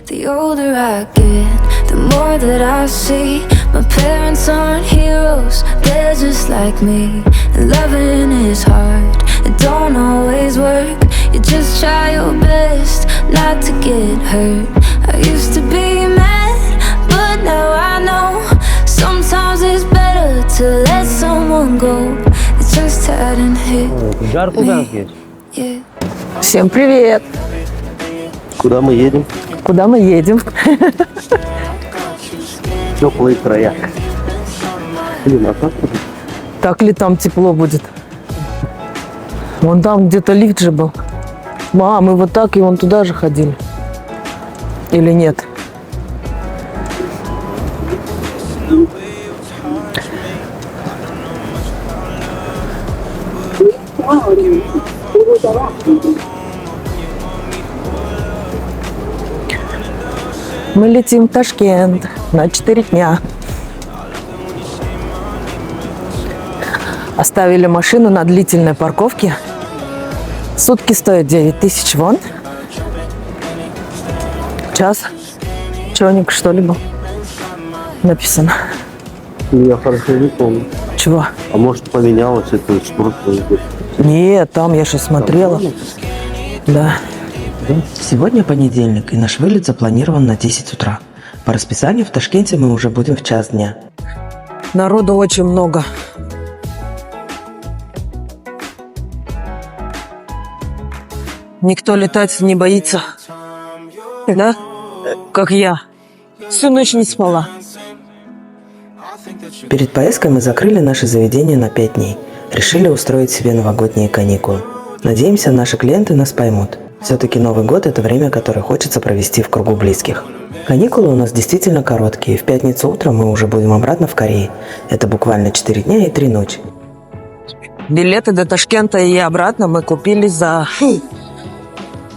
The older I get, the more that I see my parents aren't heroes, they're just like me. And loving is hard, it don't always work. You just try your best not to get hurt. I used to be mad, but now I know sometimes it's better to let someone go. It just hadn't hit me. Yeah. Всем привет! Куда мы едем? Куда мы едем? Теплые края. Блин, а как тут? Так ли там тепло будет? Вон там где-то лифт же был. Мы вот так и вон туда же ходили. Или нет? Мы летим в Ташкент на 4 дня. Оставили машину на длительной парковке. Сутки стоят 9000 вон. Час. Чёрник что-либо написано. Я хорошо не помню. Чего? А может поменялось это с прошлого года? Нет, там я же смотрела. Да. Сегодня понедельник, и наш вылет запланирован на 10 утра. По расписанию в Ташкенте мы уже будем в час дня. Народу очень много. Никто летать не боится. Да? Как я. Всю ночь не спала. Перед поездкой мы закрыли наше заведение на 5 дней. Решили устроить себе новогодние каникулы. Надеемся, наши клиенты нас поймут. Все-таки Новый год – это время, которое хочется провести в кругу близких. Каникулы у нас действительно короткие. В пятницу утром мы уже будем обратно в Корее. Это буквально 4 дня и 3 ночи. Билеты до Ташкента и обратно мы купили за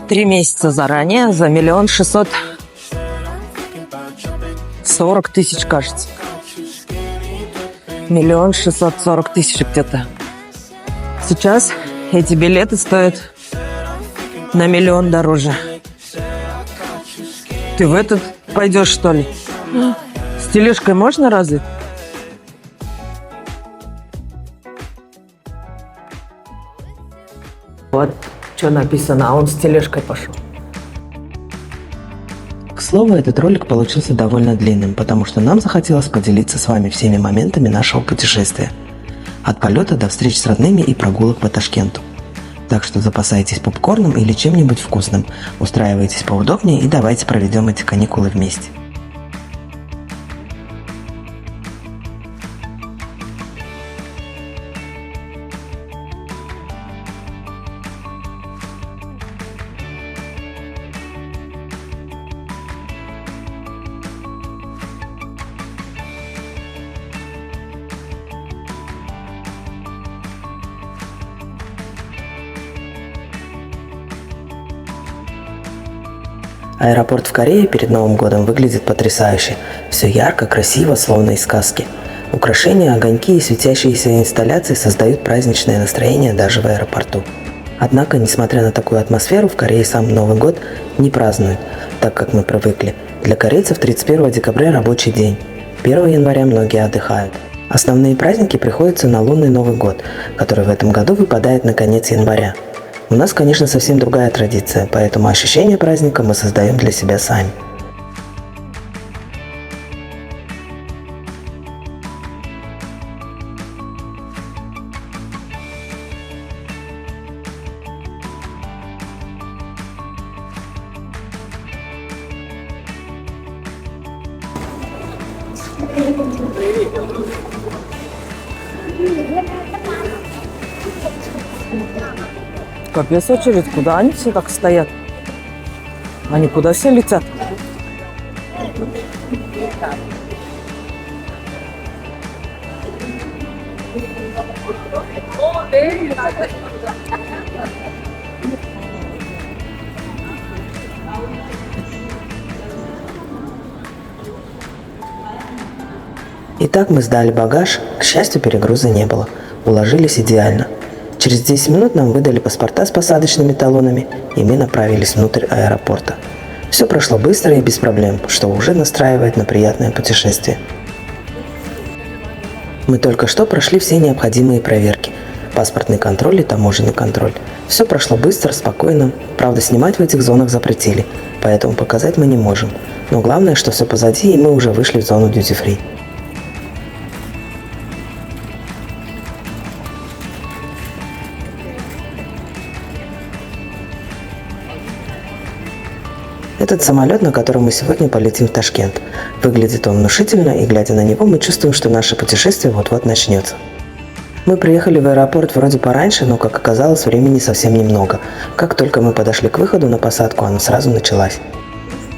3 месяца заранее, за 1 640 000, кажется. 1 640 000 где-то. Сейчас эти билеты стоят на 1 000 000 дороже. Ты в этот пойдешь, что ли? С тележкой можно разве? Вот что написано, а он с тележкой пошел. К слову, этот ролик получился довольно длинным, потому что нам захотелось поделиться с вами всеми моментами нашего путешествия. От полета до встреч с родными и прогулок по Ташкенту. Так что запасайтесь попкорном или чем-нибудь вкусным, устраивайтесь поудобнее и давайте проведем эти каникулы вместе. Аэропорт в Корее перед Новым годом выглядит потрясающе. Все ярко, красиво, словно из сказки. Украшения, огоньки и светящиеся инсталляции создают праздничное настроение даже в аэропорту. Однако, несмотря на такую атмосферу, в Корее сам Новый год не празднуют, так как мы привыкли. Для корейцев 31 декабря рабочий день. 1 января многие отдыхают. Основные праздники приходятся на лунный Новый год, который в этом году выпадает на конец января. У нас, конечно, совсем другая традиция, поэтому ощущение праздника мы создаем для себя сами. Капец очередь, куда они все так стоят? Они куда все летят? Итак, мы сдали багаж, к счастью, перегруза не было. Уложились идеально. Через 10 минут нам выдали паспорта с посадочными талонами, и мы направились внутрь аэропорта. Все прошло быстро и без проблем, что уже настраивает на приятное путешествие. Мы только что прошли все необходимые проверки. Паспортный контроль и таможенный контроль. Все прошло быстро, спокойно. Правда, снимать в этих зонах запретили, поэтому показать мы не можем. Но главное, что все позади, и мы уже вышли в зону duty-free. Этот самолет, на котором мы сегодня полетим в Ташкент. Выглядит он внушительно, и глядя на него, мы чувствуем, что наше путешествие вот-вот начнется. Мы приехали в аэропорт вроде пораньше, но, как оказалось, времени совсем немного. Как только мы подошли к выходу на посадку, она сразу началась.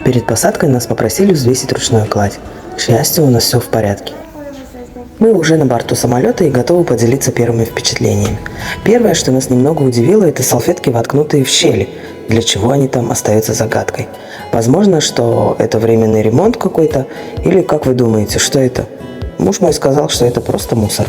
Перед посадкой нас попросили взвесить ручную кладь. К счастью, у нас все в порядке. Мы уже на борту самолета и готовы поделиться первыми впечатлениями. Первое, что нас немного удивило, это салфетки, воткнутые в щели. Для чего они там, остается загадкой. Возможно, что это временный ремонт какой-то, или, как вы думаете, что это? Муж мой сказал, что это просто мусор.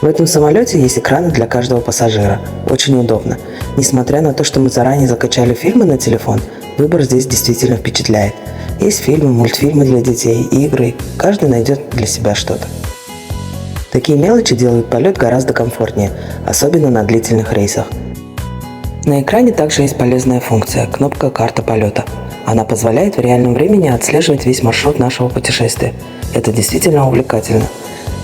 В этом самолете есть экраны для каждого пассажира. Очень удобно. Несмотря на то, что мы заранее закачали фильмы на телефон, выбор здесь действительно впечатляет. Есть фильмы, мультфильмы для детей, игры. Каждый найдет для себя что-то. Такие мелочи делают полет гораздо комфортнее, особенно на длительных рейсах. На экране также есть полезная функция – кнопка «Карта полета». Она позволяет в реальном времени отслеживать весь маршрут нашего путешествия. Это действительно увлекательно.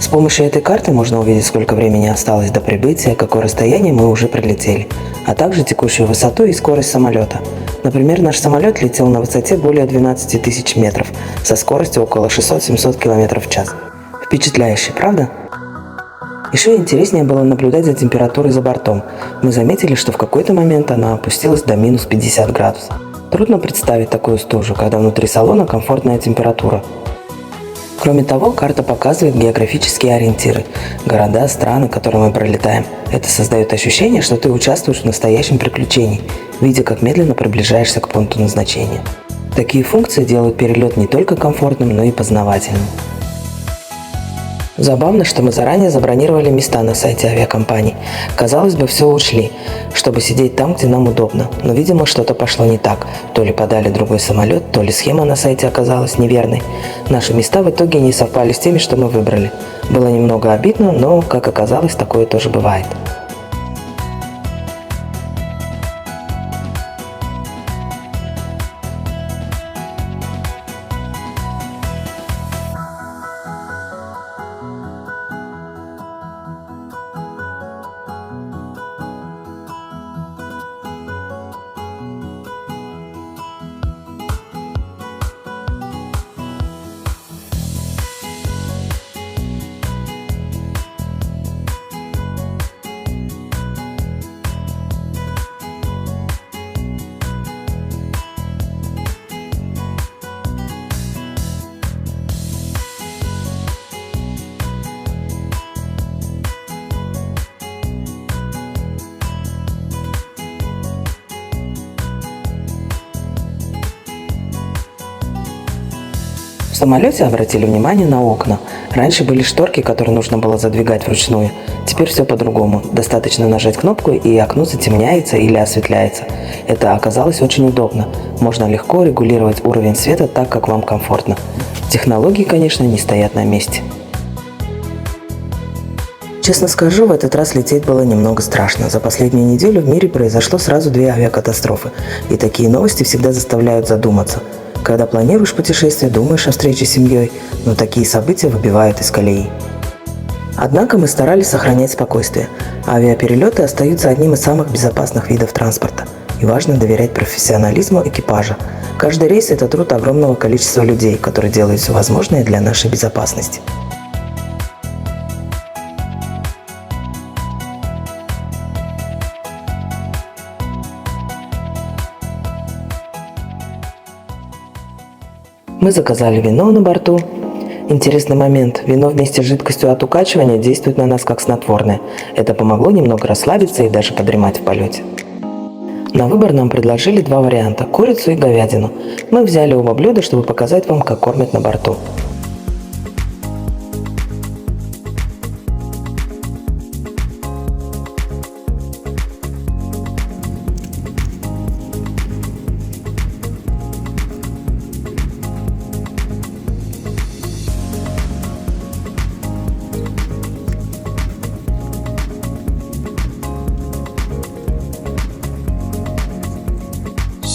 С помощью этой карты можно увидеть, сколько времени осталось до прибытия, какое расстояние мы уже пролетели, а также текущую высоту и скорость самолета. Например, наш самолет летел на высоте более 12 тысяч метров со скоростью около 600-700 км в час. Впечатляюще, правда? Еще интереснее было наблюдать за температурой за бортом. Мы заметили, что в какой-то момент она опустилась до минус 50 градусов. Трудно представить такую стужу, когда внутри салона комфортная температура. Кроме того, карта показывает географические ориентиры – города, страны, которые мы пролетаем. Это создает ощущение, что ты участвуешь в настоящем приключении, видя, как медленно приближаешься к пункту назначения. Такие функции делают перелет не только комфортным, но и познавательным. Забавно, что мы заранее забронировали места на сайте авиакомпаний. Казалось бы, все учли, чтобы сидеть там, где нам удобно. Но, видимо, что-то пошло не так. То ли подали другой самолет, то ли схема на сайте оказалась неверной. Наши места в итоге не совпали с теми, что мы выбрали. Было немного обидно, но, как оказалось, такое тоже бывает. В самолете обратили внимание на окна. Раньше были шторки, которые нужно было задвигать вручную. Теперь все по-другому. Достаточно нажать кнопку, и окно затемняется или осветляется. Это оказалось очень удобно. Можно легко регулировать уровень света так, как вам комфортно. Технологии, конечно, не стоят на месте. Честно скажу, в этот раз лететь было немного страшно. За последнюю неделю в мире произошло сразу 2 авиакатастрофы. И такие новости всегда заставляют задуматься. Когда планируешь путешествие, думаешь о встрече с семьей, но такие события выбивают из колеи. Однако мы старались сохранять спокойствие. Авиаперелеты остаются одним из самых безопасных видов транспорта. И важно доверять профессионализму экипажа. Каждый рейс – это труд огромного количества людей, которые делают все возможное для нашей безопасности. Мы заказали вино на борту. Интересный момент. Вино вместе с жидкостью от укачивания действует на нас как снотворное. Это помогло немного расслабиться и даже подремать в полете. На выбор нам предложили 2 варианта – курицу и говядину. Мы взяли оба блюда, чтобы показать вам, как кормят на борту.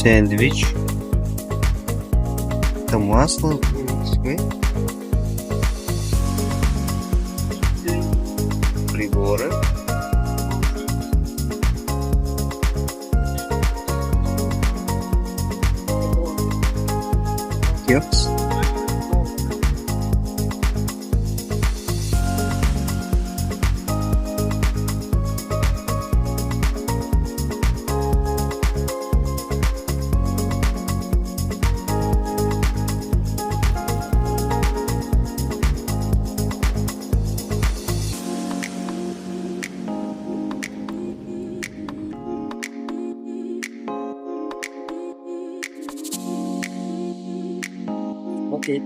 Сэндвич. Это масло. Приборы. Кекс. Окей.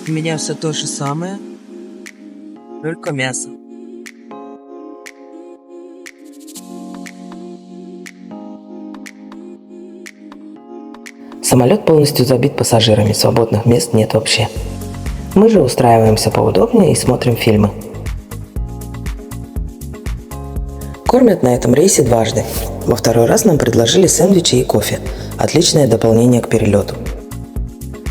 У меня все то же самое, только мясо. Самолет полностью забит пассажирами, свободных мест нет вообще. Мы же устраиваемся поудобнее и смотрим фильмы. Кормят на этом рейсе дважды. Во второй раз нам предложили сэндвичи и кофе. Отличное дополнение к перелету.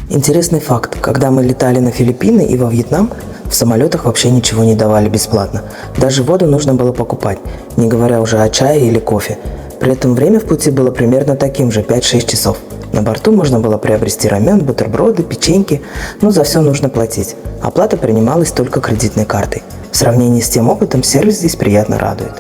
Интересный факт. Когда мы летали на Филиппины и во Вьетнам, в самолетах вообще ничего не давали бесплатно. Даже воду нужно было покупать, не говоря уже о чае или кофе. При этом время в пути было примерно таким же, 5-6 часов. На борту можно было приобрести рамен, бутерброды, печеньки, но за все нужно платить. Оплата принималась только кредитной картой. В сравнении с тем опытом сервис здесь приятно радует.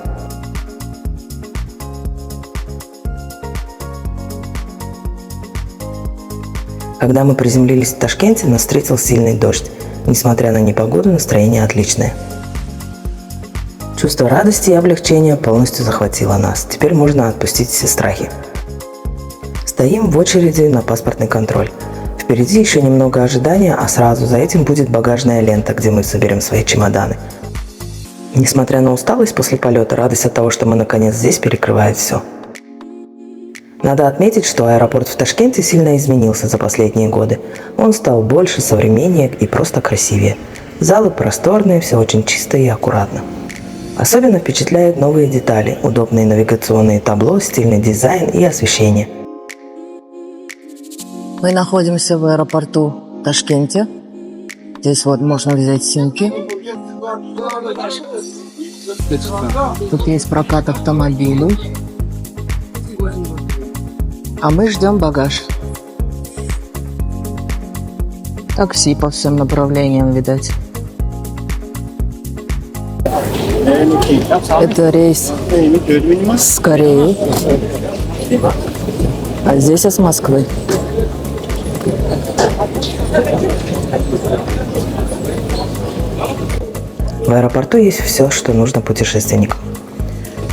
Когда мы приземлились в Ташкенте, нас встретил сильный дождь. Несмотря на непогоду, настроение отличное. Чувство радости и облегчения полностью захватило нас. Теперь можно отпустить все страхи. Стоим в очереди на паспортный контроль. Впереди еще немного ожидания, а сразу за этим будет багажная лента, где мы соберем свои чемоданы. Несмотря на усталость после полета, радость от того, что мы наконец здесь, перекрывает все. Надо отметить, что аэропорт в Ташкенте сильно изменился за последние годы. Он стал больше, современнее и просто красивее. Залы просторные, все очень чисто и аккуратно. Особенно впечатляют новые детали, удобные навигационные табло, стильный дизайн и освещение. Мы находимся в аэропорту в Ташкенте. Здесь вот можно взять симки. Тут есть прокат автомобилей. А мы ждем багаж. Такси по всем направлениям, видать. Это рейс с Кореи. А здесь из Москвы. В аэропорту есть все, что нужно путешественникам.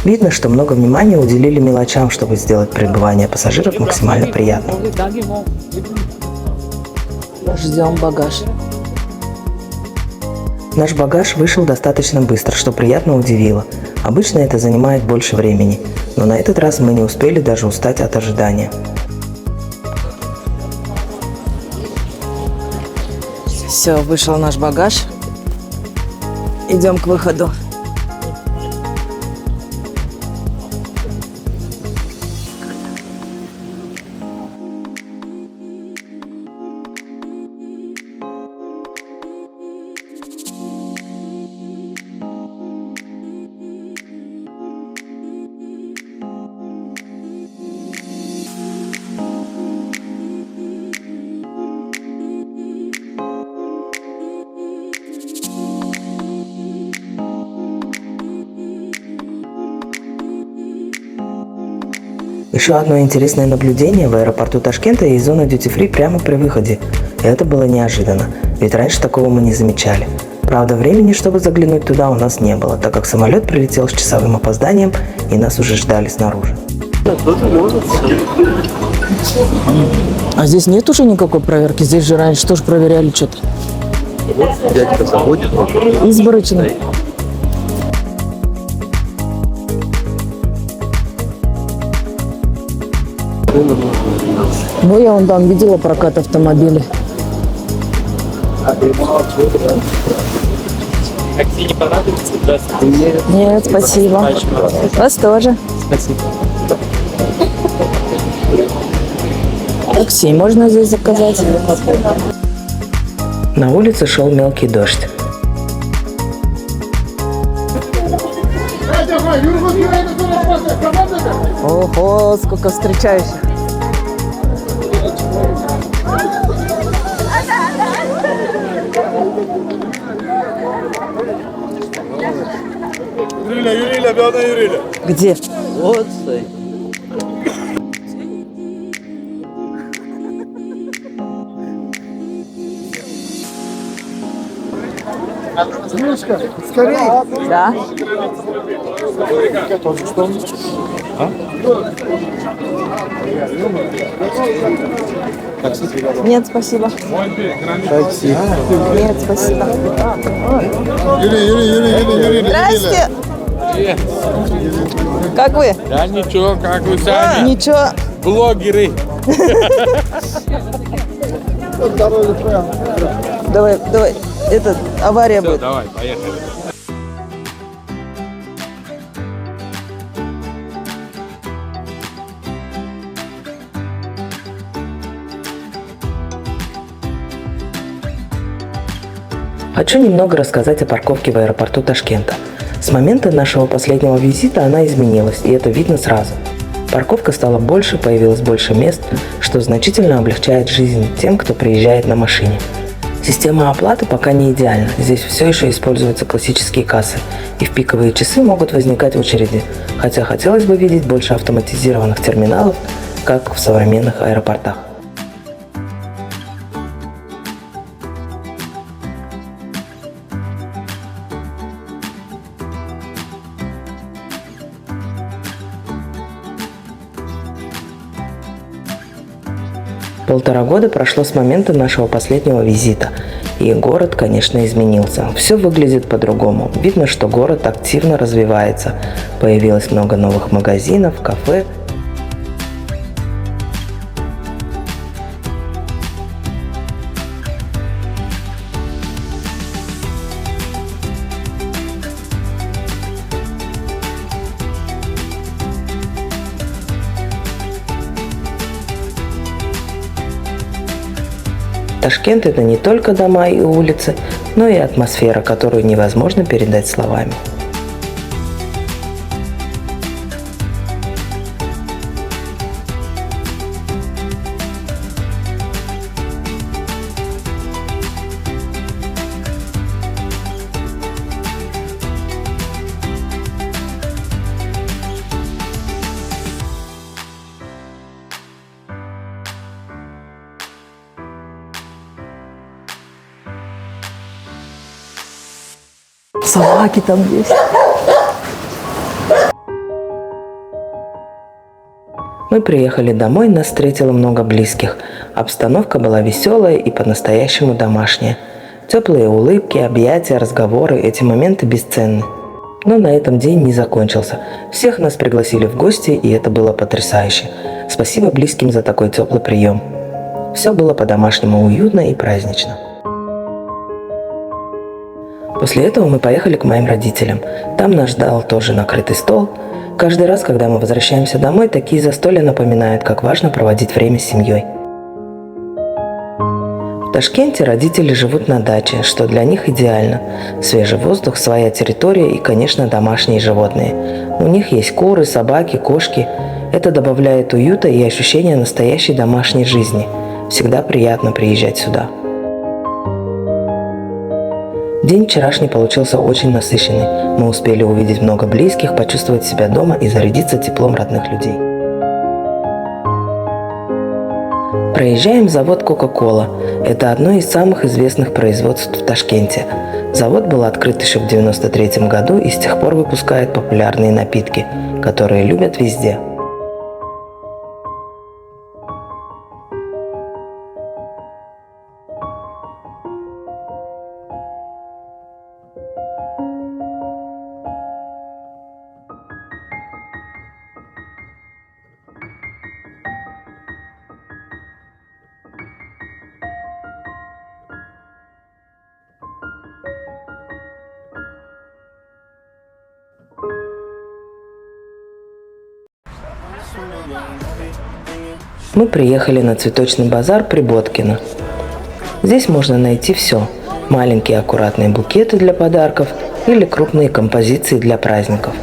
Видно, что много внимания уделили мелочам, чтобы сделать пребывание пассажиров максимально приятным. Ждем багаж. Наш багаж вышел достаточно быстро, что приятно удивило. Обычно это занимает больше времени, но на этот раз мы не успели даже устать от ожидания. Все, вышел наш багаж. Идем к выходу. Еще одно интересное наблюдение: в аэропорту Ташкента есть зона дьюти-фри прямо при выходе. И это было неожиданно, ведь раньше такого мы не замечали. Правда, времени, чтобы заглянуть туда, у нас не было, так как самолет прилетел с часовым опозданием и нас уже ждали снаружи. А здесь нет уже никакой проверки? Здесь же раньше тоже проверяли что-то. Дядька заводит. Изборочно. Ну, я вон там видела прокат автомобилей. Такси не понадобится? Здравствуйте. Нет, спасибо. Вас тоже. Спасибо. Такси можно здесь заказать? На улице шел мелкий дождь. Ого, сколько встречающих. Где? Вот стой. Да. Нет, спасибо. Такси. Нет, спасибо. Юрий. Здрасте. Как вы? Да ничего, как вы сами. Ничего. Блогеры. Давай, это авария Все, будет. давай, поехали. Хочу немного рассказать о парковке в аэропорту Ташкента. С момента нашего последнего визита она изменилась, и это видно сразу. Парковка стала больше, появилось больше мест, что значительно облегчает жизнь тем, кто приезжает на машине. Система оплаты пока не идеальна. Здесь все еще используются классические кассы, и в пиковые часы могут возникать очереди, хотя хотелось бы видеть больше автоматизированных терминалов, как в современных аэропортах. Полтора года прошло с момента нашего последнего визита, и город, конечно, изменился. Все выглядит по-другому. Видно, что город активно развивается. Появилось много новых магазинов, кафе. Ташкент – это не только дома и улицы, но и атмосфера, которую невозможно передать словами. Собаки там есть. Мы приехали домой, нас встретило много близких. Обстановка была веселая и по-настоящему домашняя. Теплые улыбки, объятия, разговоры – эти моменты бесценны. Но на этом день не закончился. Всех нас пригласили в гости, и это было потрясающе. Спасибо близким за такой теплый прием. Все было по-домашнему уютно и празднично. После этого мы поехали к моим родителям. Там нас ждал тоже накрытый стол. Каждый раз, когда мы возвращаемся домой, такие застолья напоминают, как важно проводить время с семьей. В Ташкенте родители живут на даче, что для них идеально. Свежий воздух, своя территория и, конечно, домашние животные. У них есть куры, собаки, кошки. Это добавляет уюта и ощущения настоящей домашней жизни. Всегда приятно приезжать сюда. День вчерашний получился очень насыщенный. Мы успели увидеть много близких, почувствовать себя дома и зарядиться теплом родных людей. Проезжаем завод Coca-Cola. Это одно из самых известных производств в Ташкенте. Завод был открыт еще в 1993 году и с тех пор выпускает популярные напитки, которые любят везде. Мы приехали на цветочный базар при Боткино. Здесь можно найти все. Маленькие аккуратные букеты для подарков или крупные композиции для праздников.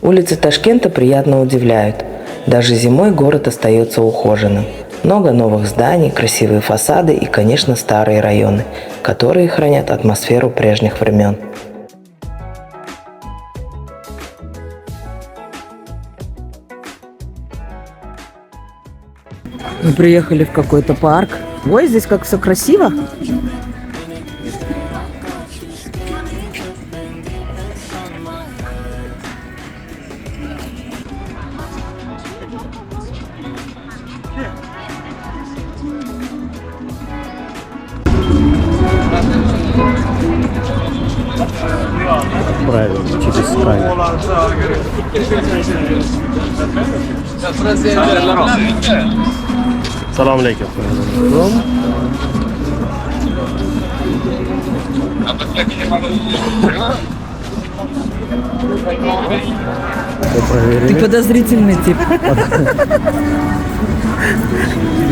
Улицы Ташкента приятно удивляют. Даже зимой город остается ухоженным. Много новых зданий, красивые фасады и, конечно, старые районы, которые хранят атмосферу прежних времен. Мы приехали в какой-то парк. Ой, здесь как все красиво. Правильно, через край. Салам алейкум. Ты подозрительный тип.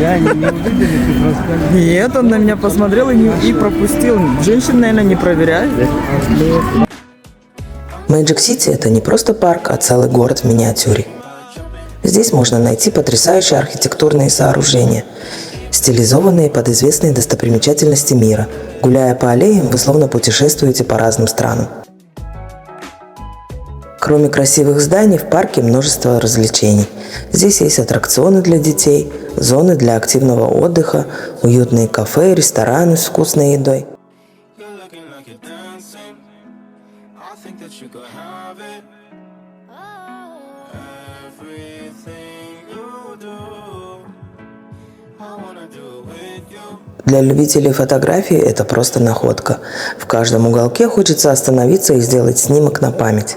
Я не увидел, ты просто... Нет, он на меня посмотрел и пропустил. Женщин, наверное, не проверяют. Magic City – это не просто парк, а целый город в миниатюре. Здесь можно найти потрясающие архитектурные сооружения, стилизованные под известные достопримечательности мира. Гуляя по аллеям, вы словно путешествуете по разным странам. Кроме красивых зданий, в парке множество развлечений. Здесь есть аттракционы для детей, зоны для активного отдыха, уютные кафе, рестораны с вкусной едой. Для любителей фотографий это просто находка. В каждом уголке хочется остановиться и сделать снимок на память.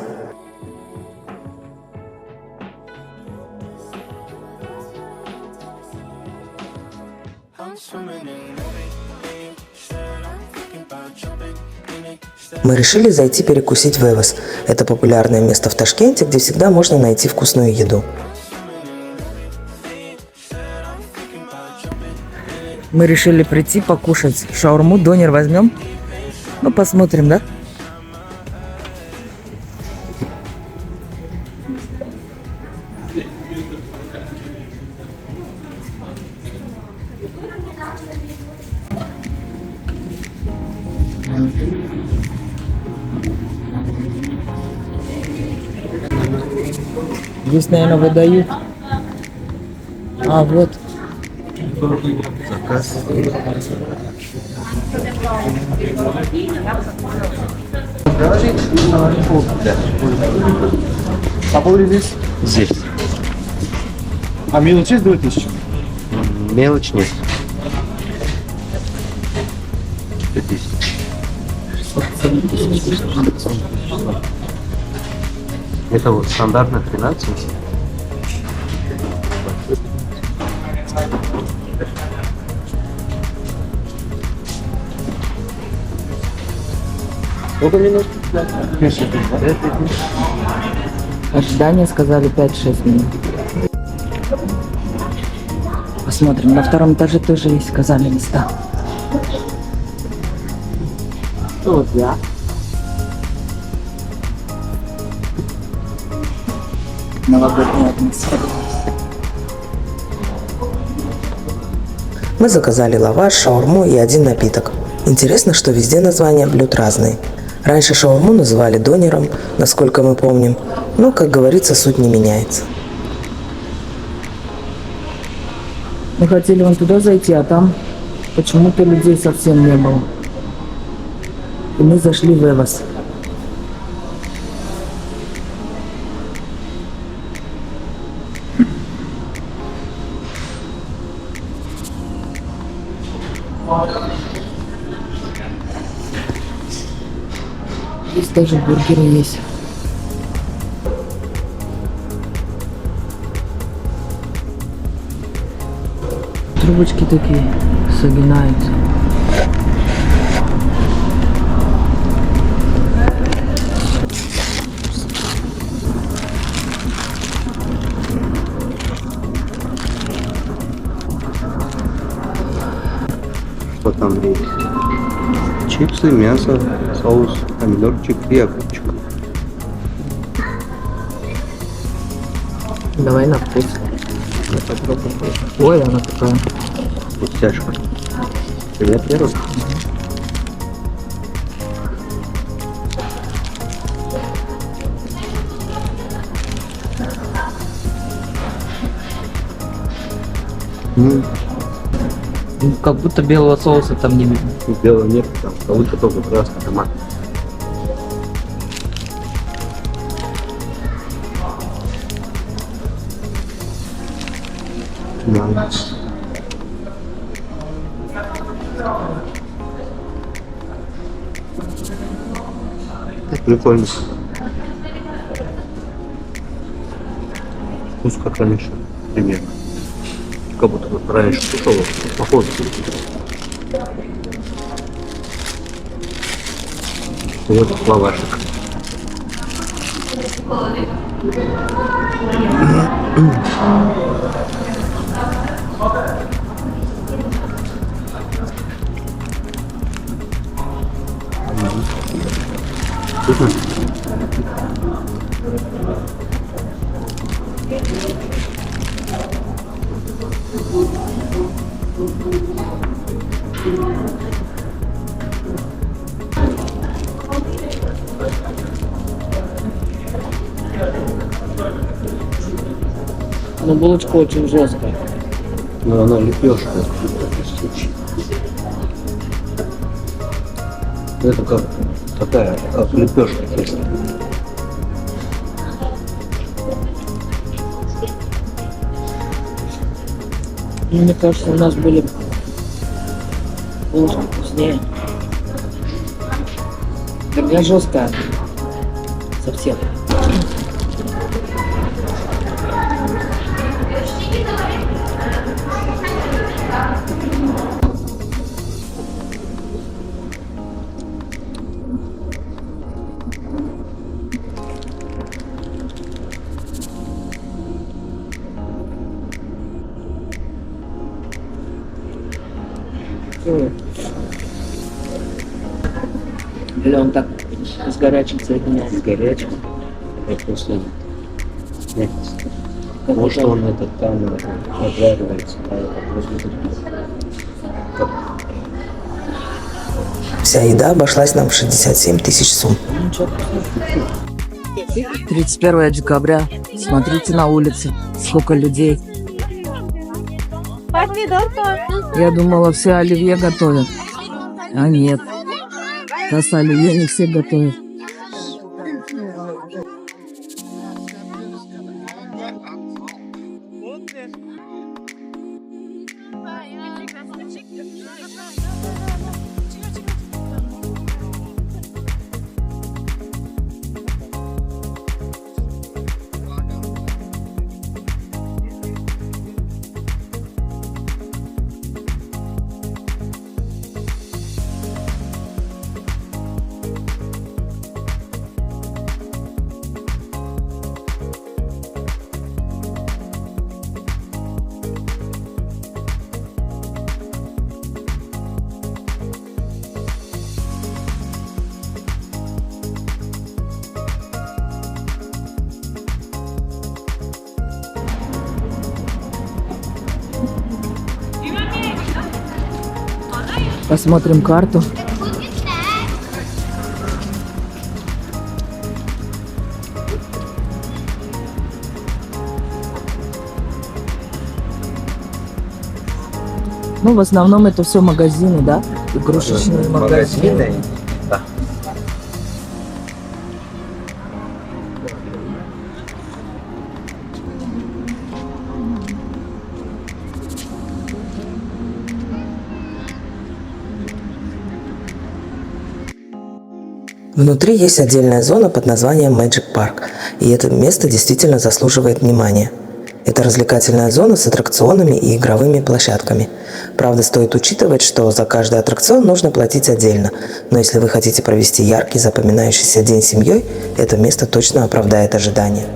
Мы решили зайти перекусить в Эвос. Это популярное место в Ташкенте, где всегда можно найти вкусную еду. Мы решили прийти покушать шаурму, донер возьмем. Ну, посмотрим, да? Здесь, наверное, выдают. А, вот. Заказ. Здесь. А мелочь есть 2000? Мелочь нет. 2000. Это вот стандартно 13. Сколько минут? Ожидание сказали 5-6 минут. Посмотрим. На втором этаже тоже есть, сказали, места. Вот я. Новогодняя атмосфера. Мы заказали лаваш, шаурму и один напиток. Интересно, что везде названия блюд разные. Раньше шаурму называли донером, насколько мы помним, но, как говорится, суть не меняется. Мы хотели вон туда зайти, а там почему-то людей совсем не было. И мы зашли в Эвос. Здесь даже бургеры есть. Трубочки такие согинаются. Что там есть? Чипсы, мясо, соус, помидорчик и огурчик. Давай на вкус. Ой, она такая. Пустяшка. Привет, Вера. Как будто белого соуса там не видно. Белого нет, там как будто только красный томат. Да. Прикольно. Вкус как раньше, примерно. Как будто вот раньше кушал, похоже. Вот лавашек. Вкусно? Но булочка очень жесткая. Но она лепешка. Это как такая, как лепешка теста. Ну, мне кажется, у нас были булочки вкуснее. Такая жесткая. Совсем. Или он так с горячим соединяется? С горячим. И после мягкости. Может он этот там поджаривается, а это просто Вся еда обошлась нам в 67 тысяч сум. 31 декабря. Смотрите на улице, сколько людей. Я думала, все оливье готовят. А нет. Раз оливье не все готовят. Посмотрим карту. Ну, в основном это все магазины, да? Игрушечные магазины. Да. Внутри есть отдельная зона под названием Magic Park, и это место действительно заслуживает внимания. Это развлекательная зона с аттракционами и игровыми площадками. Правда, стоит учитывать, что за каждый аттракцион нужно платить отдельно, но если вы хотите провести яркий, запоминающийся день с семьей, это место точно оправдает ожидания.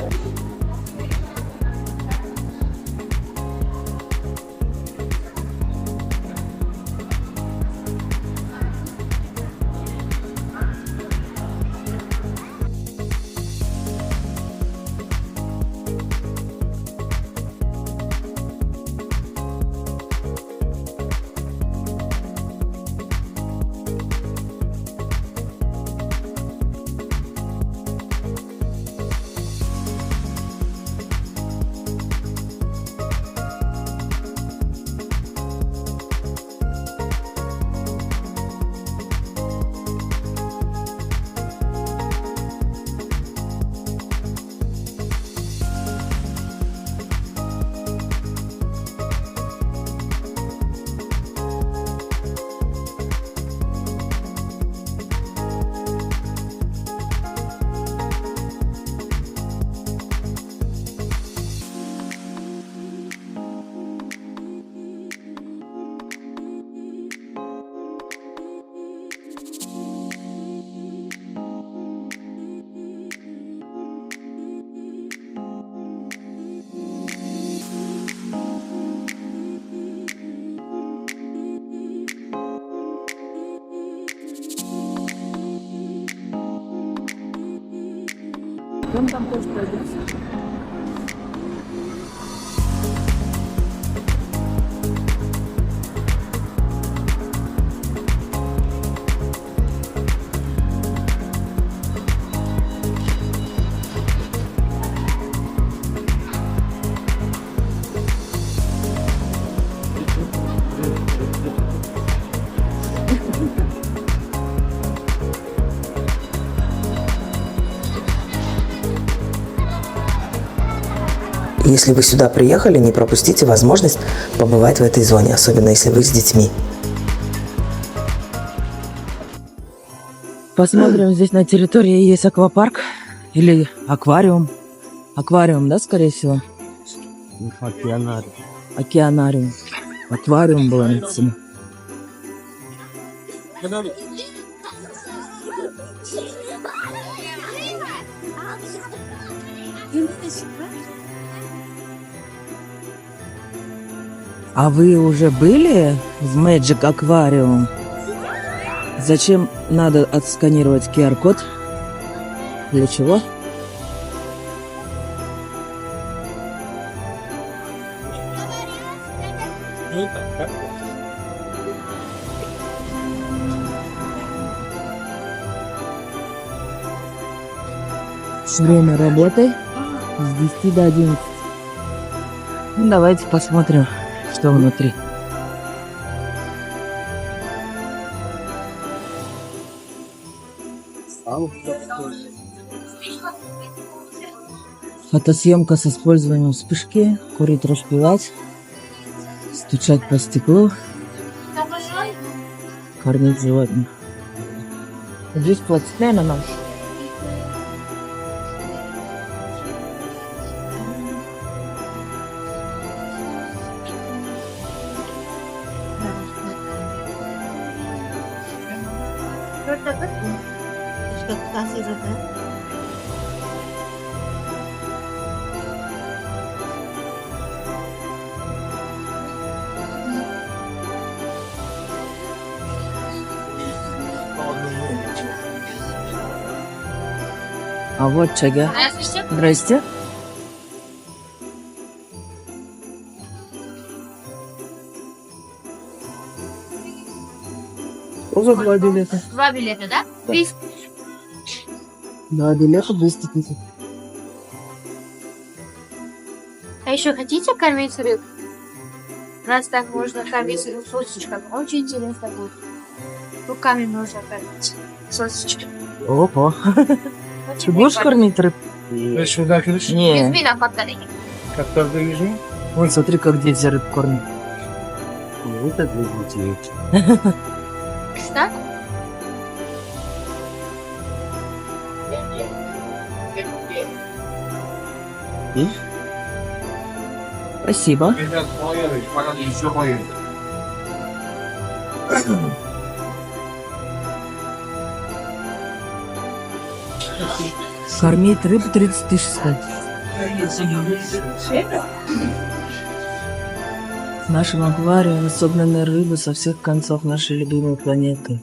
Он там тоже пройдется. Если вы сюда приехали, не пропустите возможность побывать в этой зоне, особенно если вы с детьми. Посмотрим, здесь на территории есть аквапарк или аквариум. Аквариум, да, скорее всего? Океанариум. Аквариум было написано. А вы уже были в Magic Aquarium? Зачем надо отсканировать QR-код? Для чего? Время работы с 10 до 11. Ну, давайте посмотрим, что внутри. Фотосъемка с использованием вспышки, курить, распивать, стучать по стеклу, кормить животных. Здесь платить на нас. А вот чага. Здрасте. Уже 2 билета. 2 билета, да? Да. 2 билета 200 тысяч. А еще хотите кормить рыб? нас так можно кормить сосочками. Очень интересно будет. Руками можно кормить сосочками. Опа. Очень Ты будешь прикольно. кормить рыб? Şurada kırış. Не. Извини, Катарина. Kaptarda yüzme. Вон, смотри, как дети рыб кормят. Ну, так будете. Что? Спасибо. Biraz koyarız. Fakat yüzme koyarız. Кормить рыб 30 тысяч стоит. В нашем аквариуме собраны рыбы со всех концов нашей любимой планеты.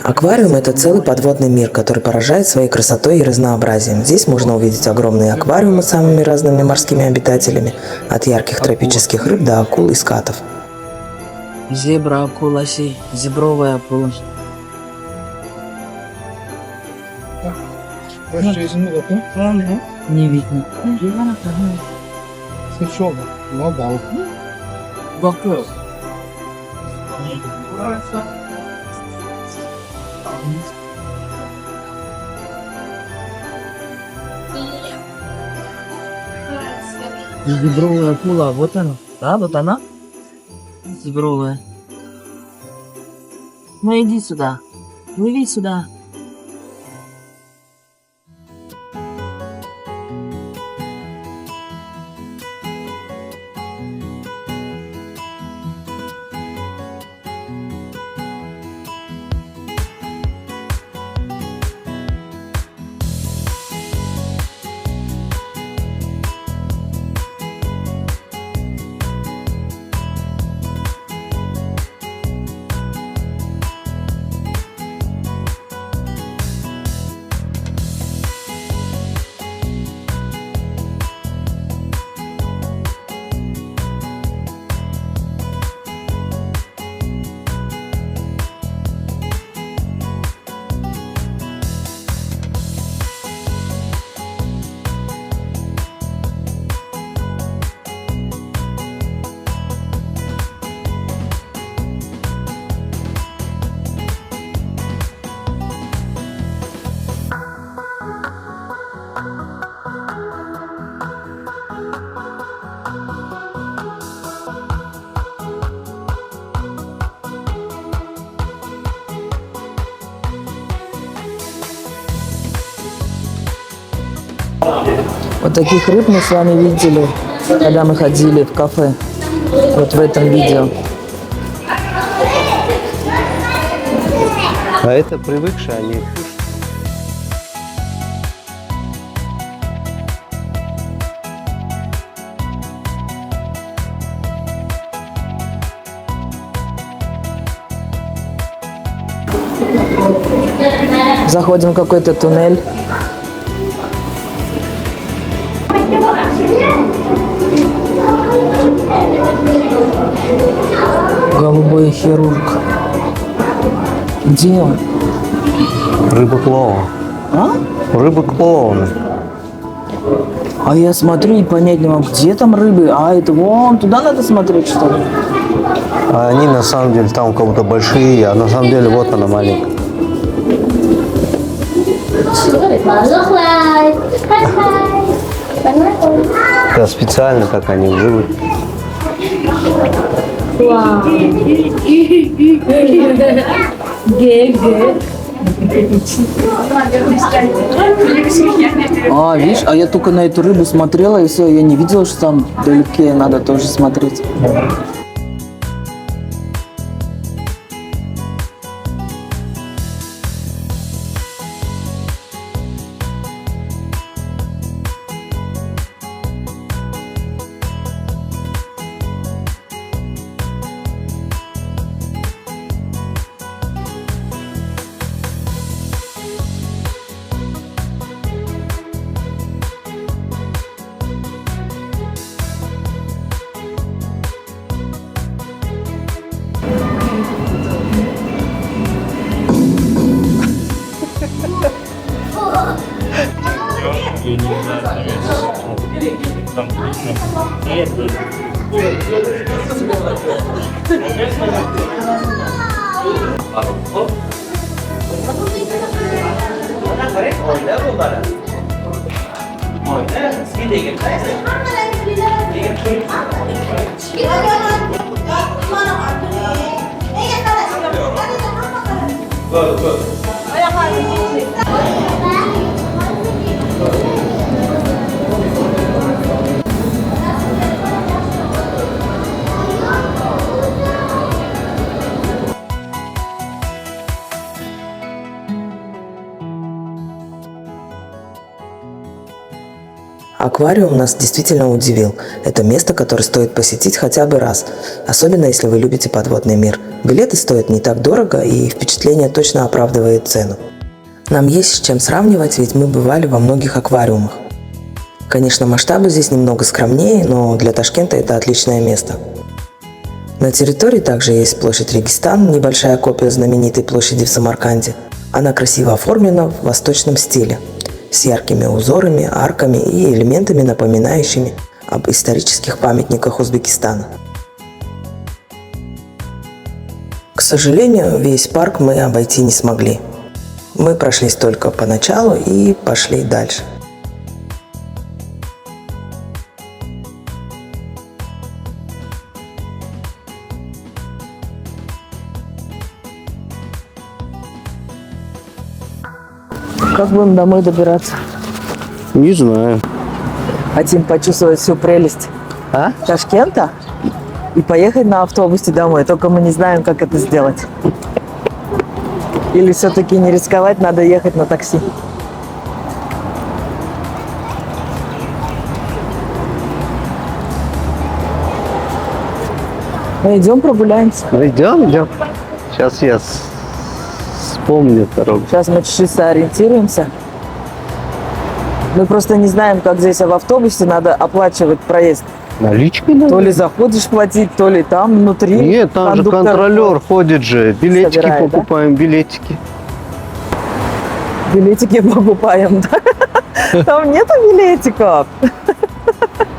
Аквариум – это целый подводный мир, который поражает своей красотой и разнообразием. Здесь можно увидеть огромные аквариумы с самыми разными морскими обитателями, от ярких тропических рыб до акул и скатов. Зебра, акула, зебровая акула. Başka yüzümü bakın. Не видно. Sıçıyor. Ne balık? Bakıyoruz. Зебровая акула, вот она. Да, вот она. Зебровая. Ну иди сюда. Плыви сюда. Вот таких рыб мы с вами видели, когда мы ходили в кафе. Вот в этом видео. А это привыкшие, они Заходим в какой-то туннель. Голубой хирург. Где он? рыба-клоун. А? Рыба-клоун. А я смотрю и понять не могу, где там рыбы. А это вон, туда надо смотреть, что ли? А они на самом деле там у кого-то большие, а на самом деле вот она маленькая. Да, специально так они живут. А, видишь, а я только на эту рыбу смотрела, и все, я не видела, что там вдалеке надо тоже смотреть. Аквариум нас действительно удивил. Это место, которое стоит посетить хотя бы раз, особенно если вы любите подводный мир. Билеты стоят не так дорого, и впечатление точно оправдывает цену. Нам есть с чем сравнивать, ведь мы бывали во многих аквариумах. Конечно, масштабы здесь немного скромнее, но для Ташкента это отличное место. На территории также есть площадь Регистан, небольшая копия знаменитой площади в Самарканде. Она красиво оформлена в восточном стиле, с яркими узорами, арками и элементами, напоминающими об исторических памятниках Узбекистана. К сожалению, весь парк мы обойти не смогли. Мы прошлись только по началу и пошли дальше. Как будем домой добираться? Не знаю. Хотим почувствовать всю прелесть Ташкента и поехать на автобусе домой. Только мы не знаем, как это сделать. Или все-таки не рисковать, надо ехать на такси. Ну, идем прогуляемся. Идем. Сейчас я вспомню дорогу. Сейчас мы чуть-чуть сориентируемся. Мы просто не знаем, как здесь в автобусе надо оплачивать проезд. Наличкой надо? То ли заходишь платить, то ли там внутри. Нет, там же кондуктор контролер ходит же. Билетики собирает, покупаем, билетики. Билетики покупаем, да? Там нету билетиков.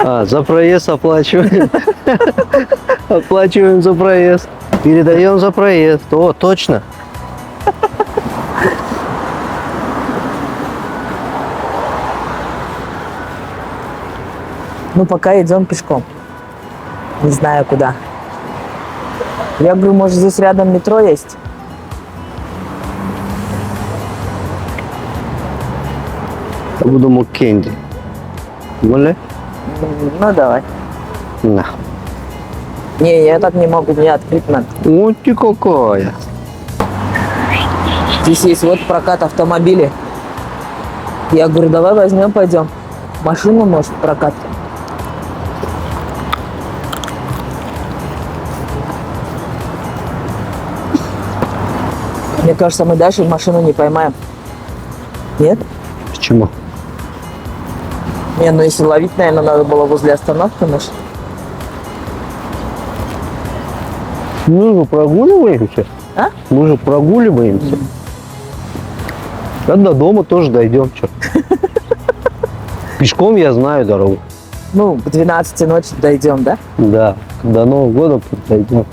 За проезд оплачиваем. Оплачиваем за проезд. Передаем за проезд. О, точно. Ну, пока идем пешком. Не знаю куда. Я говорю, может, здесь рядом метро есть? Я буду Маккенди. Более? Ну, давай. На. Не, я так не могу, мне открыть надо. Вот ты какая. Здесь есть вот прокат автомобилей. Я говорю, давай возьмем, пойдем. Машину, может, прокат. Мне кажется, мы дальше машину не поймаем. Нет? Почему? Не, ну если ловить, наверное, надо было возле остановки нашей. Мы же прогуливаемся. А? Мы же прогуливаемся. А до дома тоже дойдем. Чё? Пешком я знаю дорогу. Ну, к 12 ночи дойдем, да? Да, до Нового года дойдем.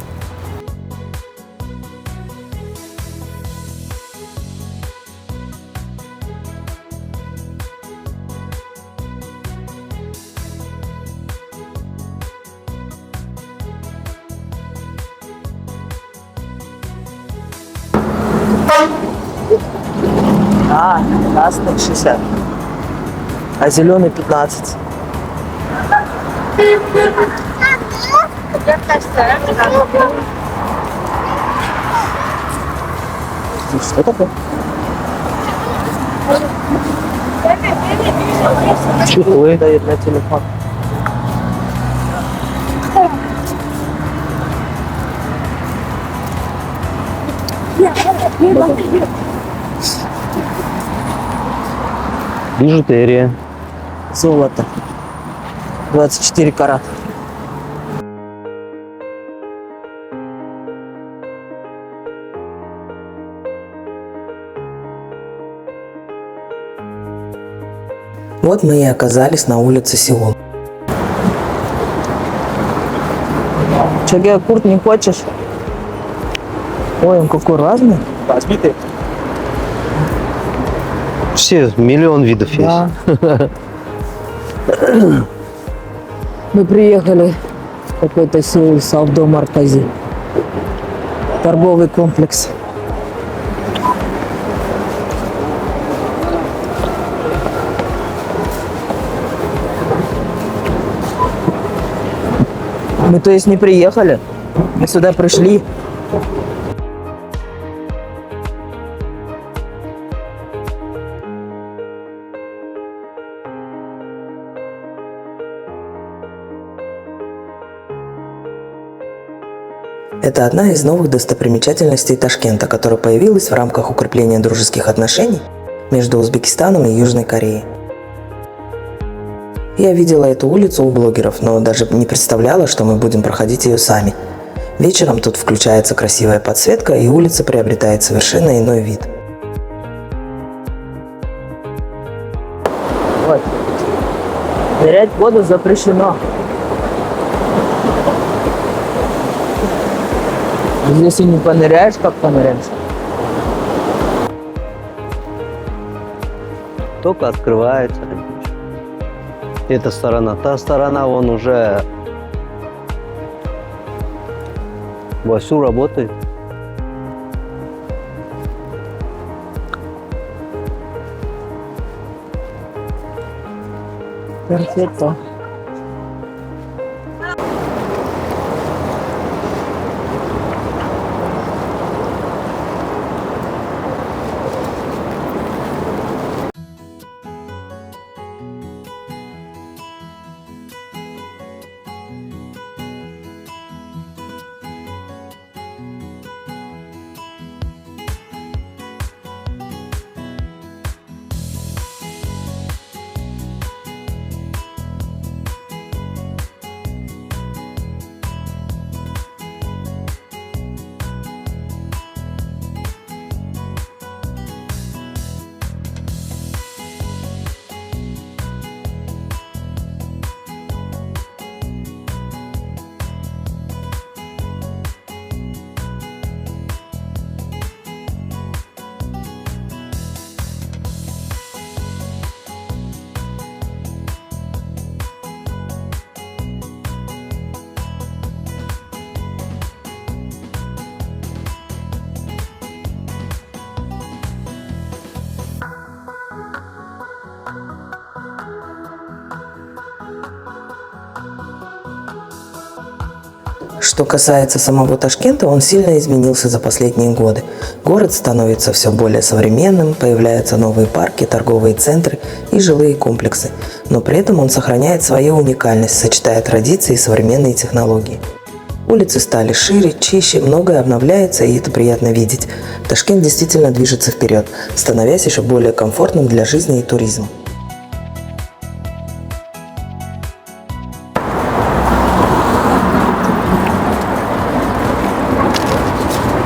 Красный 60. А зеленый 15. Что такое? Чехлы. Дает на телефон. Бижутерия. Золото. 24 карата. Вот мы и оказались на улице Сеул. Че, курт не хочешь? Ой, он какой разный. Все, миллион видов есть. Да. Мы приехали в какой-то Сеул Саудо Маркази. Торговый комплекс. Мы, то есть, не приехали, мы сюда пришли. Это одна из новых достопримечательностей Ташкента, которая появилась в рамках укрепления дружеских отношений между Узбекистаном и Южной Кореей. Я видела эту улицу у блогеров, но даже не представляла, что мы будем проходить ее сами. Вечером тут включается красивая подсветка, и улица приобретает совершенно иной вид. Вот. Нырять в воду запрещено. Если не поныряешь, как поныряешь? Только открывается. Эта сторона. Та сторона, он уже вовсю работает. Перфекто. Что касается самого Ташкента, он сильно изменился за последние годы. Город становится все более современным, появляются новые парки, торговые центры и жилые комплексы. Но при этом он сохраняет свою уникальность, сочетая традиции и современные технологии. Улицы стали шире, чище, многое обновляется, и это приятно видеть. Ташкент действительно движется вперед, становясь еще более комфортным для жизни и туризма.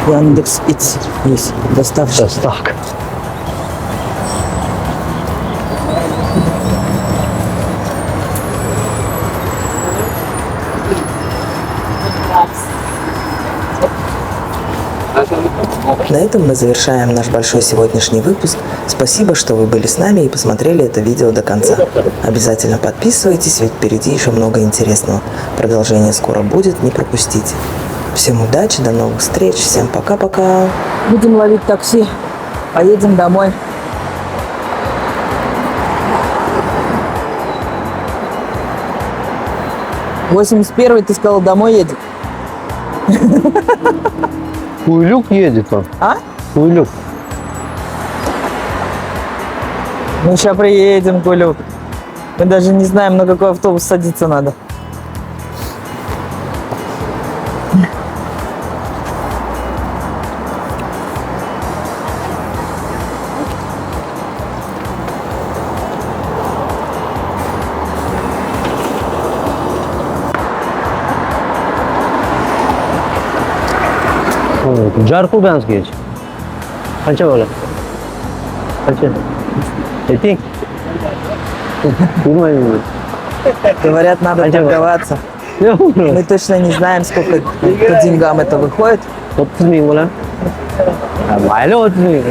Яндекс Икс есть. Доставщик. Доставка. На этом мы завершаем наш большой сегодняшний выпуск. Спасибо, что вы были с нами и посмотрели это видео до конца. Обязательно подписывайтесь, ведь впереди еще много интересного. Продолжение скоро будет, не пропустите. Всем удачи, до новых встреч, всем пока-пока. Будем ловить такси. Поедем домой. — 81-й, ты сказал, домой едет? Уйлюк едет он. А? Уйлюк. Мы сейчас приедем, Гулюк. Мы даже не знаем, на какой автобус садиться надо. Jarkugansk geç. Kaça böyle? Kaça? Etik? Думаю, Говорят, надо торговаться. Мы точно не знаем, сколько по деньгам это выходит. 어떤 이유라? 말로 어떤 이유?